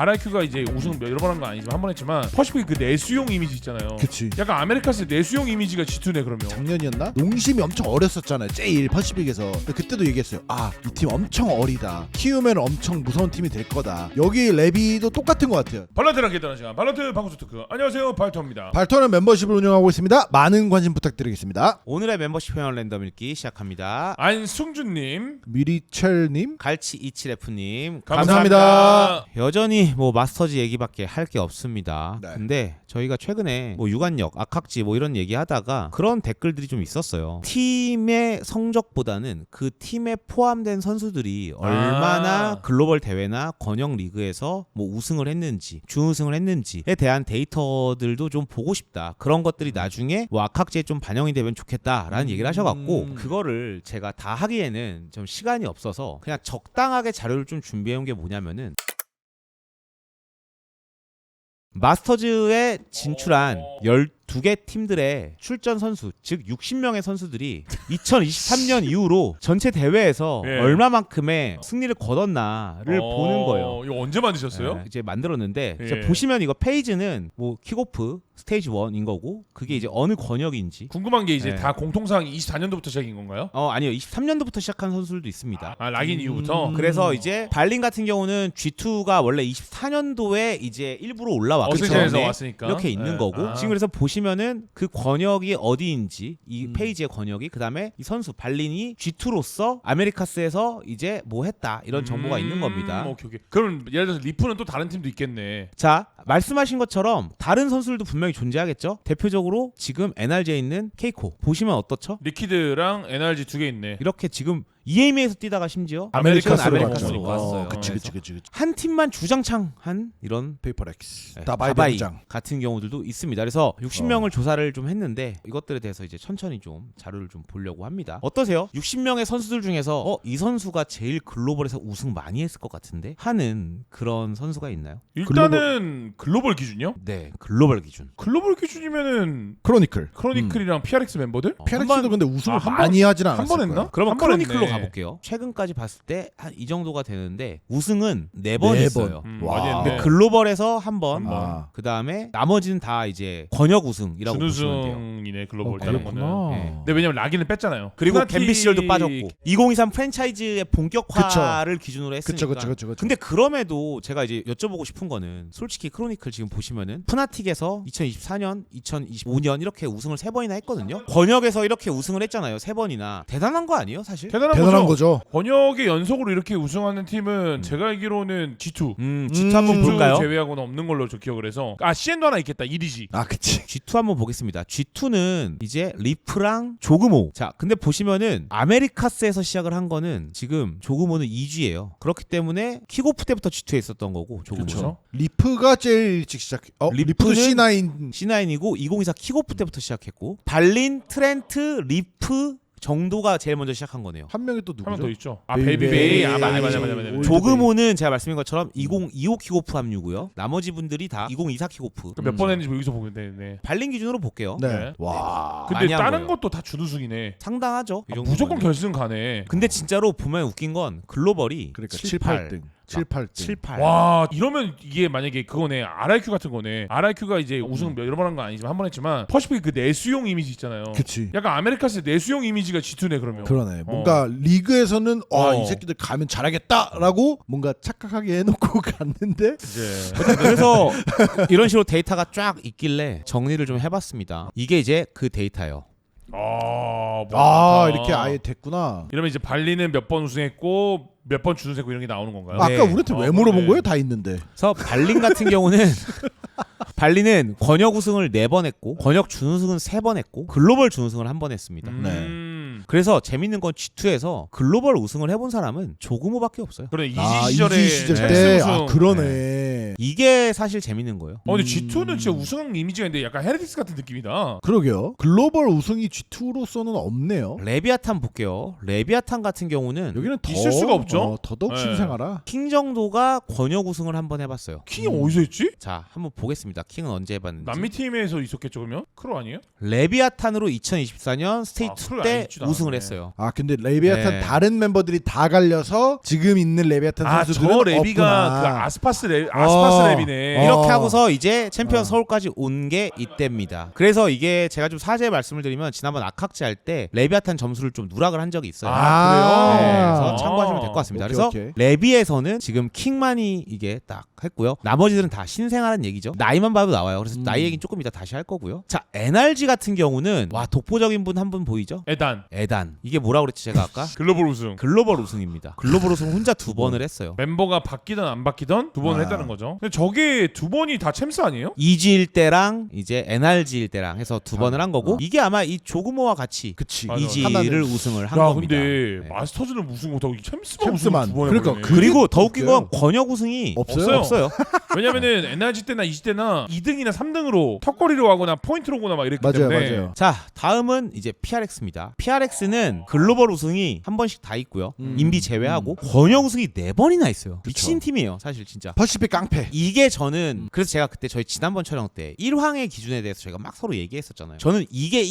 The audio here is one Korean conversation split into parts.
RIQ가 이제 우승 여러 번 한 건 아니지만 한 번 했지만 퍼시픽 그 내수용 이미지 있잖아요. 그치. 약간 아메리카스 내수용 이미지가 G2네 그러면. 작년이었나? 농심이 엄청 어렸었잖아요. 제일 퍼시픽에서. 그때도 얘기했어요. 아, 이 팀 엄청 어리다. 키우면 엄청 무서운 팀이 될 거다. 여기 레비도 똑같은 것 같아요. 발란트랑 계단한 시간 발란트 방구수 토크. 안녕하세요 발토입니다. 발터는 멤버십을 운영하고 있습니다. 많은 관심 부탁드리겠습니다. 오늘의 멤버십 회원 랜덤 읽기 시작합니다. 안승준님 미리첼님 갈치 27F님 감사합니다. 여전히 뭐 마스터즈 얘기밖에 할 게 없습니다. 네. 근데 저희가 최근에 뭐 유관력, 악학지 뭐 이런 얘기하다가 그런 댓글들이 좀 있었어요. 팀의 성적보다는 그 팀에 포함된 선수들이 얼마나 글로벌 대회나 권역 리그에서 뭐 우승을 했는지, 준우승을 했는지에 대한 데이터들도 좀 보고 싶다. 그런 것들이 나중에 뭐 악학지에 좀 반영이 되면 좋겠다라는 얘기를 하셔갖고 그거를 제가 다 하기에는 좀 시간이 없어서 그냥 적당하게 자료를 좀 준비해온 게 뭐냐면은 마스터즈에 진출한 12개 팀들의 출전 선수, 즉 60명의 선수들이 2023년 이후로 전체 대회에서 예. 얼마만큼의 승리를 거뒀나를 보는 거예요. 이거 언제 만드셨어요? 네, 이제 만들었는데 예. 이제 보시면 이거 페이지는 뭐 킥오프 스테이지 1인 거고 그게 이제 어느 권역인지 궁금한 게 이제 네. 다 공통상 24년도부터 시작인 건가요? 아니요 23년도부터 시작한 선수들도 있습니다. 락인 이후부터. 그래서 이제 발린 같은 경우는 G2가 원래 24년도에 이제 일부러 올라왔기 어스젠에서 때문에 왔으니까 이렇게 있는 네. 거고 지금 그래서 보시면은 그 권역이 어디인지 이 페이지의 권역이 그다음에 이 선수 발린이 G2로서 아메리카스에서 이제 뭐 했다 이런 정보가 있는 겁니다. 오케이. 그럼 예를 들어서 리프는 또 다른 팀도 있겠네. 자, 말씀하신 것처럼 다른 선수들도 분명히 존재하겠죠. 대표적으로 지금 NRG에 있는 케이코 보시면 어떻죠? 리퀴드랑 NRG 두 개 있네. 이렇게 지금 EME에서 뛰다가 심지어 아메리카스로 아메리카스로 왔어요. 그치. 한 팀만 주장창한 이런 페이퍼렉스. 네, 다바이 다바이 병장. 같은 경우들도 있습니다. 그래서 60명을 조사를 좀 했는데 이것들에 대해서 이제 천천히 좀 자료를 좀 보려고 합니다. 어떠세요? 60명의 선수들 중에서 이 선수가 제일 글로벌에서 우승 많이 했을 것 같은데 하는 그런 선수가 있나요? 일단은 글로벌 기준이요? 네, 글로벌 기준. 글로벌 기준이면은 크로니클이랑 PRX 멤버들? PRX도 근데 우승을 한 많이 하진 않았을 한 번 했나? 거야. 그러면 한번 크로니클로 했네. 가볼게요. 최근까지 봤을 때 한 이 정도가 되는데 우승은 4번 했어요. 많이 와. 했네. 글로벌에서 한 번, 아. 그 다음에 나머지는 다 이제 권역 우승이라고 보시면 돼요. 준우승이네 글로벌 어, 다른 그렇구나. 거는. 네. 근데 왜냐면 락인을 뺐잖아요. 그리고 푸나틱- 갬비 시절도 빠졌고 2023 프랜차이즈의 본격화를 기준으로 했으니까. 그쵸. 근데 그럼에도 제가 이제 여쭤보고 싶은 거는 솔직히 크로니클 지금 보시면은 푸나틱에서 2024년, 2025년 이렇게 우승을 3번이나 했거든요. 권역에서 이렇게 우승을 했잖아요. 3번이나. 대단한 거 아니에요, 사실? 대단한 거죠. 번역의 연속으로 이렇게 우승하는 팀은 제가 알기로는 G2. G2 한번 볼까요? 제외하고는 없는 걸로 저 기억을 해서. CN도 하나 있겠다. 1위지. 아, 그치. G2 한번 보겠습니다. G2는 이제 리프랑 조그모. 자, 근데 보시면은 아메리카스에서 시작을 한 거는 지금 조그모는 2G예요. 그렇기 때문에 킥오프 때부터 G2에 있었던 거고 조그모는. 그렇죠. 리프가 제일 일찍 시작. 리프도 리프는 C9. C9이고 2024 킥오프 때부터 시작했고 발린, 트렌트, 리프 정도가 제일 먼저 시작한 거네요. 한 명이 또 한 명 누구죠? 더 있죠. 베이비. 베이비. 베이비. 맞아. 올드 조그모는 제가 말씀드린 것처럼 2025 킥오프 합류고요. 나머지 분들이 다 2024 킥오프. 몇 번 했는지 여기서 보면 되네. 발린 기준으로 볼게요. 네. 네. 와. 근데 많이 한 다른 거예요. 것도 다 준우승이네. 상당하죠. 이 정도면. 무조건 결승 가네. 근데 진짜로 보면 웃긴 건 글로벌이 그러니까 7, 8, 7, 8등. 7, 8등. 7, 8. 와 이러면 이게 만약에 그거네 RIQ 같은 거네. RIQ가 이제 우승 여러 번 한 건 아니지만 한 번 했지만 퍼시픽 그 내수용 이미지 있잖아요. 그치. 약간 아메리카스 내수용 이미지가 G2네 그러면. 그러네. 뭔가 리그에서는 이 어. 새끼들 가면 잘하겠다라고 뭔가 착각하게 해놓고 갔는데 이제 그래서 이런 식으로 데이터가 쫙 있길래 정리를 좀 해봤습니다. 이게 이제 그 데이터예요. 많다. 이렇게 아예 됐구나. 이러면 이제 발리는 몇 번 우승했고 몇 번 준우승했고 이런 게 나오는 건가요? 네. 아까 우리한테 왜 물어본 그러네. 거예요? 다 있는데. 그래서 발린 같은 경우는 발리는 권역 우승을 4번 했고 권역 준우승은 3번 했고 글로벌 준우승을 1번 했습니다. 그래서 재밌는 건 G2에서 글로벌 우승을 해본 사람은 조그모밖에 없어요. 그래 이지 아, 시절에 이지 시절 첼시 때. 우승. 아, 그러네. 이게 사실 재밌는 거예요. 근데 G2는 진짜 우승 이미지가 있는데 약간 헤레틱스 같은 느낌이다. 그러게요. 글로벌 우승이 G2로서는 없네요. 레비아탄 볼게요. 레비아탄 같은 경우는 여기는 더 있을 수가 없죠. 더더욱 네. 신생하라. 킹 정도가 권역 우승을 한번 해봤어요. 킹이 어디서 했지? 자, 한번 보겠습니다. 킹은 언제 해봤는지. 남미 팀에서 있었겠죠 그러면? 크로 아니에요? 레비아탄으로 2024년 스테이트 크로를 2 안 때 있지도 우승을 않았네. 했어요. 아 근데 레비아탄 네. 다른 멤버들이 다 갈려서 지금 있는 레비아탄 선수들은 저 레비가 없구나. 그 아스파스 랩이네. 이렇게 하고서 이제 챔피언 어. 서울까지 온 게 이때입니다. 그래서 이게 제가 좀 사죄의 말씀을 드리면 지난번 아카치 할 때 레비아탄 점수를 좀 누락을 한 적이 있어요. 아, 네, 그래요? 그래서 참고하시면 될 것 같습니다. 오케이, 그래서 오케이. 레비에서는 지금 킹만이 이게 딱 했고요. 나머지들은 다 신생아라는 얘기죠. 나이만 봐도 나와요. 그래서 나이 얘기는 조금 이따 다시 할 거고요. 자, NRG 같은 경우는 와 독보적인 분 한 분 보이죠? 에단 에단. 이게 뭐라고 그랬지 제가 아까? 글로벌 우승. 글로벌 우승입니다. 글로벌 우승 혼자 2번을 했어요. 멤버가 바뀌든 안 바뀌든 두 번을 아. 했다는 거죠. 근데 저게 두 번이 다 챔스 아니에요? 이지일 때랑 이제 NRG일 때랑 해서 2번을 한 거고 아. 이게 아마 이 조그모와 같이 그치. 맞아. 이지를 하나는 우승을 한 야 겁니다. 근데 네. 마스터즈는 우승 못하고 이 챔스만 챔스만. 우승 두 번에 그러니까 버리네. 그- 그리고 더 그게 웃긴 건 권역 우승이 없어요? 없어요. 왜냐면은 NRG 때나 이지 때나 2등이나 3등으로 턱걸이로 하거나 포인트로 오거나 막 이랬기 맞아요, 때문에 맞아요. 자, 다음은 이제 PRX입니다. PRX는 글로벌 우승이 한 번씩 다 있고요. 인비 제외하고 권역 우승이 4번이나 있어요. 미친 팀이에요, 사실 진짜. 퍼시픽 깡패. 이게 저는 그래서 제가 그때 저희 지난번 촬영 때 1황의 기준에 대해서 저희가 막 서로 얘기했었잖아요. 저는 이게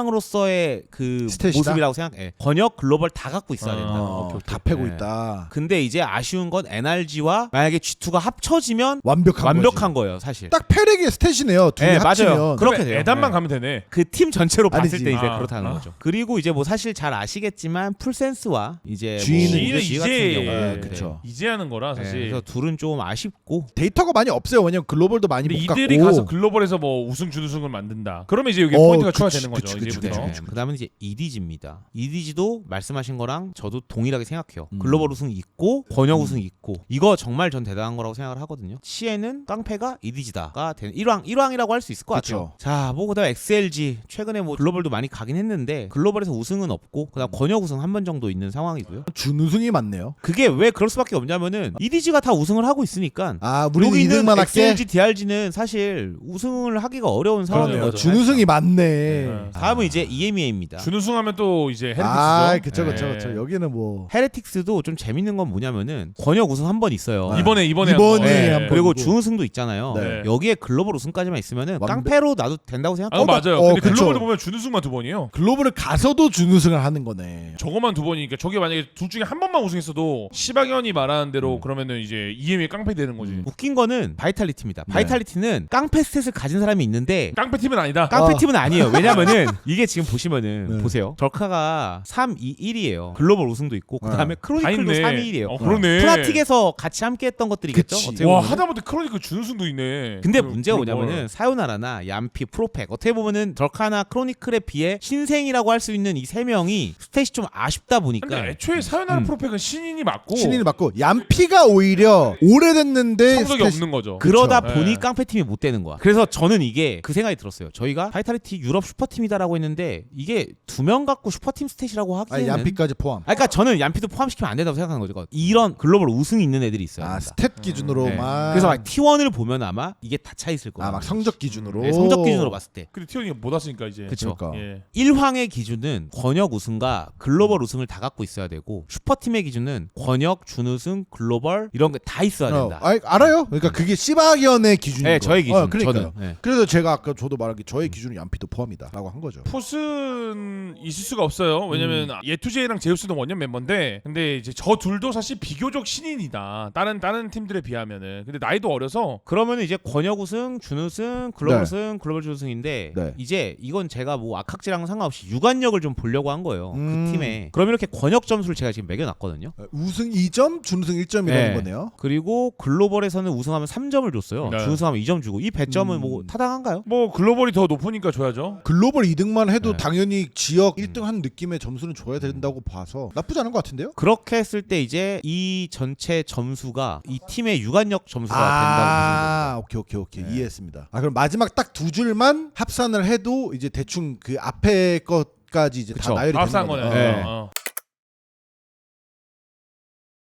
1황으로서의 그 스탯이다? 모습이라고 생각해. 권역 글로벌 다 갖고 있어야 된다. 다 패고 네. 있다. 근데 이제 아쉬운 건 NRG와 만약에 G2가 합쳐지면 완벽한 완벽한 거예요, 사실. 딱 페렉의 스탯이네요. 둘이 네, 합치면. 맞아요. 그렇게 돼요. 에단만 네. 가면 되네. 그 팀 전체로 봤을 아니지. 때 이제 아, 그렇다는 아. 거죠. 그리고 이제 뭐 사실 잘 아시겠지만 풀센스와 이제 주인은 뭐 지인은 우지 같은 이제 경우는 네, 네. 그쵸. 이제 하는 거라 네, 사실. 그래서 둘은 좀 아쉽고 데이터가 많이 없어요. 왜냐면 글로벌도 많이 근데 못 갖고. 이들이 가서 글로벌에서 뭐 우승 준우승을 만든다. 그러면 이제 여기 어, 포인트가 그치, 추가되는 거죠. 그치, 이제부터. 그치. 그다음은 이제 EDG입니다. EDG도 말씀하신 거랑 저도 동일하게 생각해요. 음. 글로벌 우승 있고 권역 우승 있고 이거 정말 전 대단한 거라고 생각을 하거든요. 시에는 깡패가 EDG다가 되는 1황이라고 할 수 있을 것 그쵸. 같아요. 자, 뭐 그다음 XLG 최근에 뭐 글로벌도 많이 가긴 했는데 글로벌에서 우승은 없고 그다음 권역 우승 한 번 정도 있는 상황이고요. 준우승이 많네요. 그게 왜 그럴 수밖에 없냐면은 EDG가 다 우승을 하고 있으니까 아, 우리는 여기 있는 2등만 할게. XLG, DRG는 사실 우승을 하기가 어려운 상황인 그러네요. 거죠. 준우승이 많네. 네. 다음은 이제 EMEA입니다. 준우승하면 또 이제 헤르틱스죠. 아, 그쵸, 그쵸, 네. 그쵸. 여기는 뭐 헤레틱스도 좀 재밌는 건 뭐냐면은 권역 우승 한 번 있어요. 아. 이번에 이번에 한 번. 네. 한 번. 그리고 번이고. 준우승도 있잖아요. 네. 여기에 글로벌 우승까지만 있으면은 완벽- 깡패로 놔도 된다고 아, 생각해요. 맞아요. 어, 근데 그쵸. 글로벌도 보면 준우승만 두 번이에요. 글로벌을 가서도 준우승을 하는 거네. 저거만 두 번이니까 저게 만약에 둘 중에 한 번만 우승했어도 시박연이 말하는 대로 그러면은 이제 EM이 깡패 되는 거지. 웃긴 거는 바이탈리티입니다. 네. 바이탈리티는 깡패 스탯을 가진 사람이 있는데 깡패 팀은 아니다. 깡패 팀은 아니에요. 왜냐면은 이게 지금 보시면은 네. 보세요. 덜카가 3-2-1이에요. 글로벌 우승도 있고 그다음에 다 크로니클도 있네. 3-1이에요. 그러네. 프나틱에서 같이 함께 했던 것들이겠죠. 그치. 어떻게 와 보면은. 하다못해 크로니클 준우승도 있네. 근데 그- 문제가 그걸. 뭐냐면은 사요나라나 얌피, 프로펙 어떻게 보면은 덜카나 크로니클에 비해 신생이라고 할 수 있는 이 세 명이 스탯이 좀 아쉽다 보니까 근데 애초에 사요나라 프로펙은 신인이 맞고 신인이 맞고 얌피가 오히려 오래됐는데 성적이 스탯이- 없는 거죠. 그러다 그쵸. 보니 네. 깡패팀이 못 되는 거야. 그래서 저는 이게 그 생각이 들었어요. 저희가 바이탈리티 유럽 슈퍼팀이다라고 했는데 이게 2명 갖고 슈퍼팀 스탯이라고 하기에는 아니, 얌피까지 포함. 그러니까 저는 얌피도 포함시키면 안 된다고 생각하는 거죠. 이런 글로벌 우승이 있는 애들이 있어요. 아, 스탯 기준으로만. 네. 그래서 막 T1을 보면 아마 이게 다 차 있을 거예요. 아, 막 성적 기준으로. 네, 성적 기준으로 봤을 때. 근데 티오니가 못 왔으니까 이제. 그쵸. 그러니까. 예. 1황의 기준은 권역 우승과 글로벌 우승을 다 갖고 있어야 되고 슈퍼팀의 기준은 권역, 준우승, 글로벌 이런 게 다 있어야 된다. 알아요. 그러니까 그게 씨바견의 기준이고. 네, 저의 기준. 그러니까요. 저는. 네. 그래서 제가 아까 저도 말한 게 저의 기준은 얌피도 포함이다라고 한 거죠. 포스는 있을 수가 없어요. 왜냐면 예투제이랑 제우스는 원년 멤버인데, 근데 이제 저 둘도 사실 비교적 신인이다. 다른 팀들에 비하면은. 근데 나이도 어려서. 그러면 이제 권역 우승, 준우승, 글로벌 네. 우승, 글로벌 준우승인데 네. 이제 이건 제가 뭐 악학지랑은 상관없이 유관력을 좀 보려고 한 거예요. 그 팀에. 그럼 이렇게 권역 점수를 제가 지금 매겨놨거든요. 우승 2점, 준우승 1점이라는 네. 거네요. 그리고 글로벌에서는 우승하면 3점을 줬어요. 네. 준우승하면 2점 주고 이 배점은 뭐 타당한가요? 뭐 글로벌이 더 높으니까 줘야죠. 글로벌 2등만 해도 네. 당연히 지역 1등 한 느낌의 점수는 줘야 된다고 봐서 나쁘지 않은 것 같은데요? 그렇게 했을 때 이제 이 전체 점수가 이 팀의 유관력 점수가 된다고 보시면 돼요. 오케이 네. 이해했습니다. 아, 그럼 마지막 딱 두 줄만 합산을 해도 이제 대충 그 앞에 것까지 이제 다 그쵸. 나열이 되는 합산 거네요. 거네. 네. 어.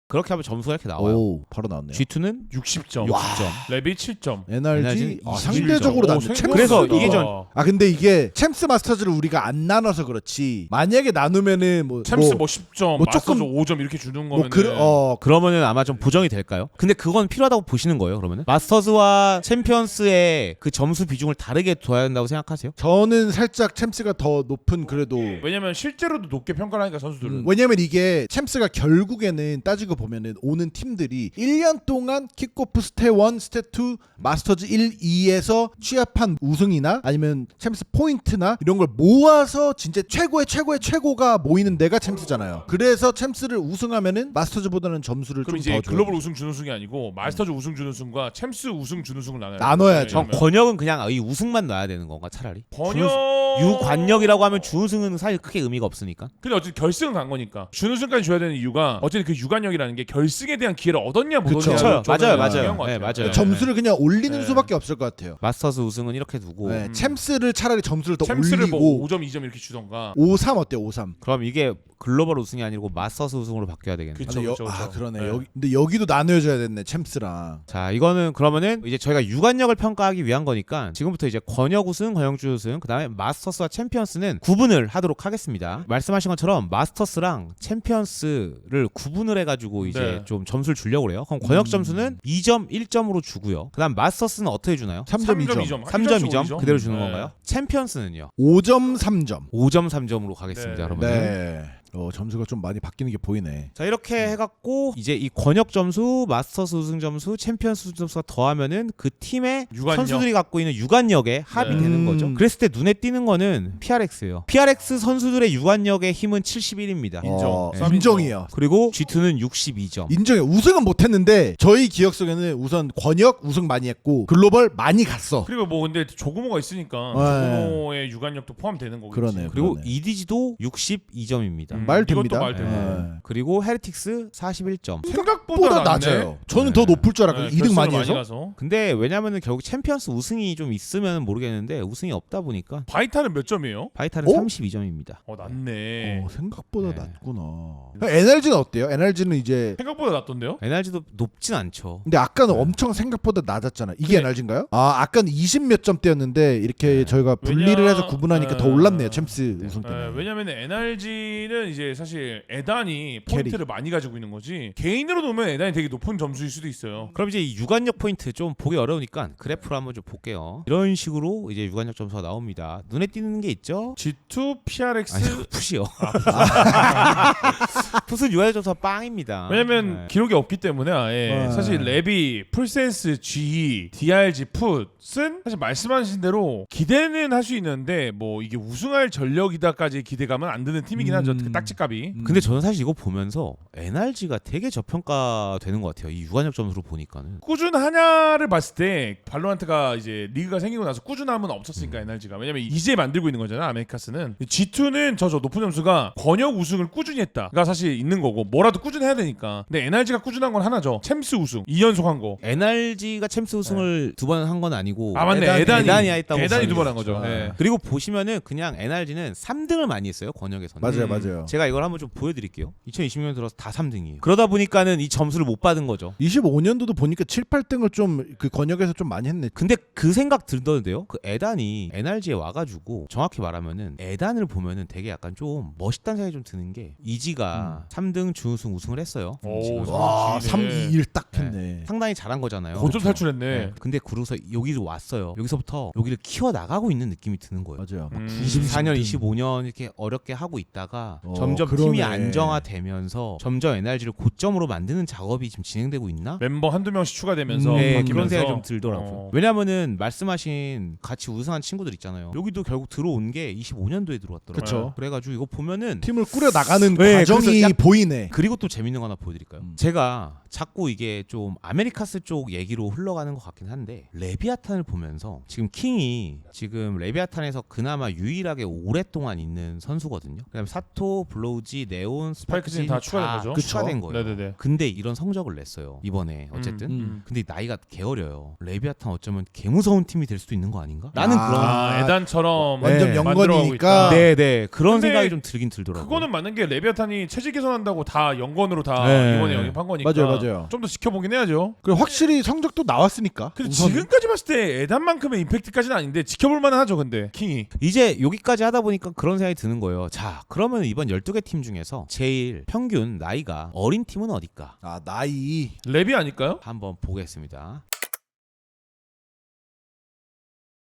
그렇게 하면 점수가 이렇게 나와요. 오, 바로 나왔네요. G2는 60점. 60점. 레비 7점. NRG NRG 상대적으로 낮네. 그래서 이게 아 근데 이게 챔스 마스터즈를 우리가 안 나눠서 그렇지. 만약에 나누면은 뭐 챔스 뭐 10점, 뭐 마스터즈 조금 5점 이렇게 주는 뭐 거면은 그러면은 아마 좀 보정이 될까요? 근데 그건 필요하다고 보시는 거예요, 그러면은? 마스터즈와 챔피언스의 그 점수 비중을 다르게 둬야 한다고 생각하세요? 저는 살짝 챔스가 더 높은 그래도 왜냐면 실제로도 높게 평가를 하니까 선수들은 왜냐면 이게 챔스가 결국에는 따지고 보면은 오는 팀들이 1년 동안 킥오프 스테 1, 스테 2, 마스터즈 1, 2에서 취합한 우승이나 아니면 챔스 포인트나 이런 걸 모아서 진짜 최고의 최고가 모이는 데가 챔스잖아요. 그래서 챔스를 우승하면은 마스터즈보다는 점수를 그럼 좀 이제 더 줘요. 글로벌 우승 준우승이 아니고 마스터즈 우승 준우승과 챔스 우승 준우승을 나눠야죠. 전 권역은 그냥 이 우승만 놔야 되는 건가 차라리? 번역 유관역이라고 하면 준우승은 사실 크게 의미가 없으니까. 근데 어쨌든 결승은 간 거니까 준우승까지 줘야 되는 이유가 어쨌든 그 유관역이라는 게 결승에 대한 기회를 얻었냐 못 그쵸. 얻었냐 맞아요. 네, 맞아요. 점수를 그냥 올리는 네. 수밖에 없을 것 같아요. 마스터즈 우승은 이렇게 두고 네, 챔스를 차라리 점수를 더 챔스를 뭐 올리고 5점 2점 이렇게 주던가 5-3 어때요? 5-3. 그럼 이게 글로벌 우승이 아니고 마스터즈 우승으로 바뀌어야 되겠네. 그쵸, 그쵸. 아 그러네. 네. 근데 여기도 나눠줘야 됐네 챔스랑. 자, 이거는 그러면은 이제 저희가 유관역을 평가하기 위한 거니까 지금부터 이제 권역 우승, 권역주 우승, 그다음에 마스터스와 챔피언스는 구분을 하도록 하겠습니다. 말씀하신 것처럼 마스터스랑 챔피언스를 구분을 해가지고 이제 네. 좀 점수를 주려고 그래요. 그럼 권역 점수는 2점, 1점으로 주고요. 그다음 마스터스는 어떻게 주나요? 3점 2점. 2점 3점, 2점 그대로 주는 네. 건가요? 챔피언스는요? 5점 3점. 5점, 3점으로 가겠습니다. 네. 그러면 네. 점수가 좀 많이 바뀌는 게 보이네. 자, 이렇게 해갖고 이제 이 권역 점수, 마스터스 우승 점수, 챔피언스 점수가 더하면은 그 팀의 유관역. 선수들이 갖고 있는 유관역에 합이 네. 되는 거죠. 그랬을 때 눈에 띄는 거는 PRX예요. PRX 선수들의 유관역의 힘은 71입니다. 인정. 네. 인정이에요. 그리고 G2는 62점. 인정해요. 우승은 못했는데 저희 기억 속에는 우선 권역 우승 많이 했고 글로벌 많이 갔어. 그리고 뭐 근데 조그모가 있으니까 네. 조그모의 유관력도 포함되는 거겠지. 그러네요. 그리고 그러네. EDG도 62점입니다. 말 이것도 됩니다. 말 됩니다. 네. 그리고 헤리틱스 41점. 생각보다 보다 낮네. 낮아요. 저는 더 높을 줄 알았거든요. 네, 2등 많이 결승을 해서. 가서. 근데 왜냐면은 결국 챔피언스 우승이 좀 있으면 모르겠는데 우승이 없다 보니까 바이탈은 몇 점이에요? 바이탈은 어? 32점입니다. 낮네. 생각보다 네. 낮구나. NRG는 어때요? NRG는 이제 생각보다 낮던데요? NRG도 높진 않죠. 근데 아까는 엄청 생각보다 낮았잖아. 이게 네. NRG인가요? 아까는 20몇 점대였는데 이렇게 저희가 분리를 왜냐- 해서 구분하니까 더 올랐네요. 챔스 우승 때문에. 왜냐면 NRG는 이제 사실 에단이 포인트를 많이 가지고 있는 거지 개인으로 놓으면 에단이 되게 높은 점수일 수도 있어요. 그럼 이제 이 유관력 포인트 좀 보기 어려우니까 그래프로 한번 좀 볼게요. 이런 식으로 이제 유관력 점수가 나옵니다. 눈에 띄는 게 있죠? G2, PRX 아니 풋이요. 풋은 유관력 점수가 빵입니다. 왜냐면 네. 기록이 없기 때문에 아예 네. 사실 레비, 풀센스, G, DRG, 풋은 사실 말씀하신 대로 기대는 할 수 있는데 뭐 이게 우승할 전력이다까지 기대감은 안 드는 팀이긴 하죠. 그 딱지값이. 근데 저는 사실 이거 보면서 NRG가 되게 저평가되는 것 같아요. 이 유관력 점수로 보니까는. 꾸준하냐를 봤을 때 발로란트가 이제 리그가 생기고 나서 꾸준함은 없었으니까 NRG가 왜냐면 이제 만들고 있는 거잖아 아메리카스는. G2는 저 높은 점수가 권역 우승을 꾸준히 했다가 사실 있는 거고 뭐라도 꾸준해야 되니까. 근데 NRG가 꾸준한 건 하나죠. 챔스 우승 2연속 한 거. NRG가 챔스 우승을 두 번 한 건 아니고 아 맞네 에단이 했다고 에단이 두 번 한 보시면 거죠. 네. 예. 그리고 보시면은 그냥 NRG는 3등을 많이 했어요. 권역에서는. 맞아요, 음. 맞아요. 제가 이걸 한번 좀 보여드릴게요. 2020년 들어서 다 3등이에요. 그러다 보니까는 이 점수를 못 받은 거죠. 25년도도 보니까 7, 8등을 좀 그 권역에서 좀 많이 했네. 근데 그 생각 들던데요. 그 에단이 NRG에 와가지고 정확히 말하면은 에단을 보면은 되게 약간 좀 멋있다는 생각이 좀 드는 게 이지가 3등 준우승 우승을 했어요. 오, 지금. 와, 3, 2, 1 딱 네. 했네. 상당히 잘한 거잖아요. 고점 그렇죠? 탈출했네. 네. 근데 그러고서 여기로 왔어요. 여기서부터 여기를 키워 나가고 있는 느낌이 드는 거예요. 맞아요. 막 24년, 25년 이렇게 어렵게 하고 있다가 점점 그러네. 팀이 안정화되면서 점점 NRG를 고점으로 만드는 작업이 지금 진행되고 있나? member 한두 명씩 추가되면서 네, 바뀌면서 그런 생각이 좀 들더라고요. 어. 왜냐면은 말씀하신 같이 우승한 친구들 있잖아요. 여기도 결국 들어온 게 25년도에 들어왔더라고요. 그쵸. 그래가지고 이거 보면은 팀을 꾸려 나가는 네, 과정이 그래서 보이네. 그리고 또 재밌는 거 하나 보여드릴까요? 제가 자꾸 이게 좀 아메리카스 쪽 얘기로 흘러가는 것 같긴 한데 레비아탄을 보면서 지금 킹이 지금 레비아탄에서 그나마 유일하게 오랫동안 있는 선수거든요. 그다음에 사토, 블로우지, 네온, 스파이크진 스파이크진 다 추가된 거죠? 추가된 거예요. 네네네. 근데 이런 성적을 냈어요. 이번에 어쨌든. 음. 근데 나이가 개 어려요. 레비아탄 어쩌면 개 무서운 팀이 될 수도 있는 거 아닌가? 나는 그런 아, 에단처럼 완전 네. 영건이니까. 네네 그런 근데 생각이 좀 들긴 들더라고요. 그거는 맞는 게 레비아탄이 체질 개선한다고 다 연건으로 다 네. 이번에 영입한 거니까 맞아요. 좀 더 지켜보긴 해야죠. 그리고 확실히 성적도 나왔으니까. 근데 우선은. 지금까지 봤을 때 에단만큼의 임팩트까지는 아닌데 지켜볼 만은 하죠. 근데 킹이 이제 여기까지 하다 보니까 그런 생각이 드는 거예요. 자, 그러면 이번 12개 팀 중에서 제일 평균 나이가 어린 팀은 어딜까? 아 나이. 랩이 아닐까요? 한번 보겠습니다.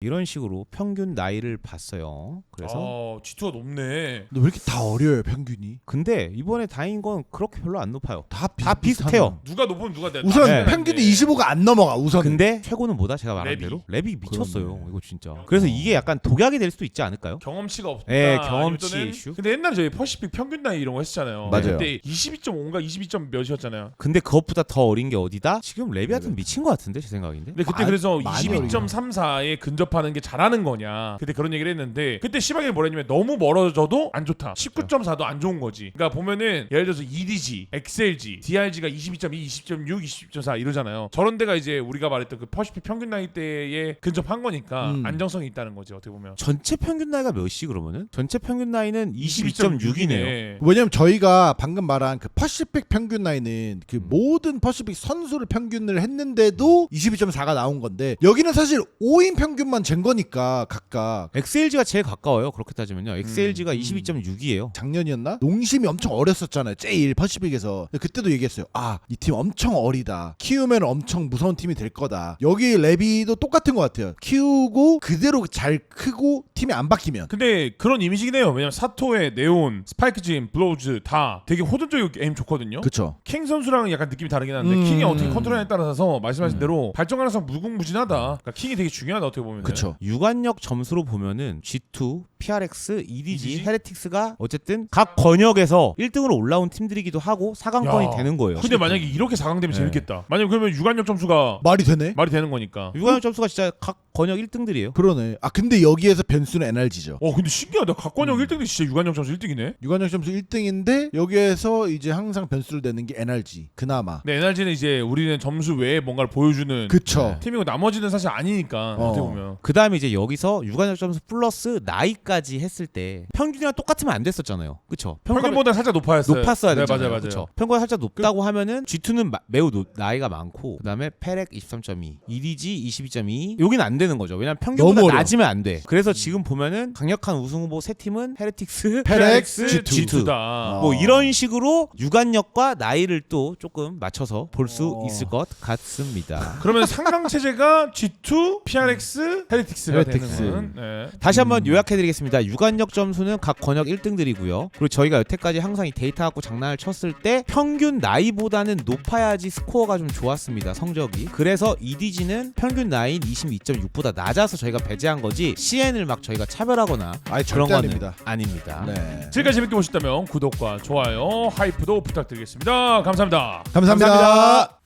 이런 식으로 평균 나이를 봤어요. 그래서 G2가 높네. 근데 왜 이렇게 다 어려요 평균이? 근데 이번에 다행인 건 그렇게 별로 안 높아요. 다 비슷해요. 누가 높으면 누가 내가 우선 네. 평균이 25가 안 넘어가 우선. 근데 최고는 뭐다? 제가 말한 랩이. 대로 랩이 미쳤어요. 그러네. 이거 진짜. 그래서 이게 약간 독약이 될 수도 있지 않을까요? 경험치가 없다. 예, 아니면 경험치 또는 이슈. 근데 옛날에 저희 퍼시픽 평균 나이 이런 거 했었잖아요. 맞아요. 그때 22.5인가 22점 몇이었잖아요. 근데 그것보다 더 어린 게 어디다? 지금 레비아탄 미친 것 같은데 제 생각인데. 근데 그때 마- 그래서 많이 22.34에 근접하는 게 잘하는 거냐 그때 그런 얘기를 했는데 그때 시방이 뭐라 했냐면 너무 멀어져도 안 좋다 19.4도 안 좋은 거지. 그러니까 보면은 예를 들어서 EDG, XLG, DRG가 22.2, 20.6, 20.4 이러잖아요. 저런 데가 이제 우리가 말했던 그 퍼시픽 평균 나이대에 근접한 거니까 안정성이 있다는 거지 어떻게 보면. 전체 평균 나이가 몇이 그러면은? 전체 평균 나이는 22.6이네요. 왜냐면 저희가 방금 말한 그 퍼시픽 평균 나이는 그 모든 퍼시픽 선수를 평균을 했는데도 22.4가 나온 건데 여기는 사실 5인 평균만 잰 거니까 각각 XLG가 제일 가까워요. 그렇게 따지면요. XLG가 22.6이에요. 작년이었나? 농심이 엄청 어렸었잖아요. 제일 퍼시픽에서. 근데 그때도 얘기했어요. 아, 이 팀 엄청 어리다. 키우면 엄청 무서운 팀이 될 거다. 여기 레비도 똑같은 것 같아요. 키우고 그대로 잘 크고 팀이 안 바뀌면. 근데 그런 이미지긴 해요. 왜냐면 사토의 네온, 스파이크진, 블로우즈 다 되게 호전적이고 에임 좋거든요. 그쵸. 킹 선수랑은 약간 느낌이 다르긴 한데 킹이 어떻게 컨트롤하냐에 따라서 말씀하신 대로 발전 가능성 무궁무진하다. 그러니까 킹이 되게 중요하다 어떻게 보면. 그쵸. 유관력 점수로 보면은 G2, PRX, EDG, EDG? 헤레틱스가 어쨌든 각 권역에서 1등으로 올라온 팀들이기도 하고 4강권이 야. 되는 거예요. 근데 만약에 이렇게 4강 되면 네. 재밌겠다. 만약에 그러면 유관력 점수가 말이 되네? 말이 되는 거니까. 유관력 점수가 진짜 각 권역 1등들이에요. 그러네. 아, 근데 여기에서 변수는 NRG죠. 근데 신기하다. 각권역 1등이 진짜 유관력 점수 1등이네. 유관력 점수 1등인데 여기에서 이제 항상 변수를 내는 게 NRG. 그나마. 네, NRG는 이제 우리는 점수 외에 뭔가를 보여주는 그쵸. 팀이고 나머지는 사실 아니니까 어떻게 보면. 그 다음에 이제 여기서 유관력 점수 플러스 나이까지 했을 때 평균이랑 똑같으면 안 됐었잖아요. 그쵸? 평균보다 살짝 높아야 높았어야 네, 되잖아요. 맞아요. 그쵸? 평균이 살짝 높다고 하면은 G2는 매우 나이가 많고 그 다음에 페렉 23.2, EDG 22.2 여기는 안 되는 거죠. 왜냐면 평균보다 너무 어려워. 낮으면 안 돼. 그래서 지금 보면은 강력한 우승 후보 세 팀은 헤레틱스, 페렉스, G2. G2. G2다. 뭐 이런 식으로 유관력과 나이를 또 조금 맞춰서 볼 수 있을 것 같습니다. 그러면 상강 체제가 G2, PRX, 헤리틱스가 헤리틱스. 되는. 네. 다시 한번 요약해드리겠습니다. 유관력 점수는 각 권역 1등들이고요. 그리고 저희가 여태까지 항상 이 데이터 갖고 장난을 쳤을 때 평균 나이보다는 높아야지 스코어가 좀 좋았습니다. 성적이. 그래서 EDG는 평균 나이인 22.6보다 낮아서 저희가 배제한 거지 CN을 막 저희가 차별하거나 아니, 그런 절대 거는 아닙니다. 아닙니다. 네. 지금까지 재밌게 보셨다면 구독과 좋아요, 하이프도 부탁드리겠습니다. 감사합니다. 감사합니다.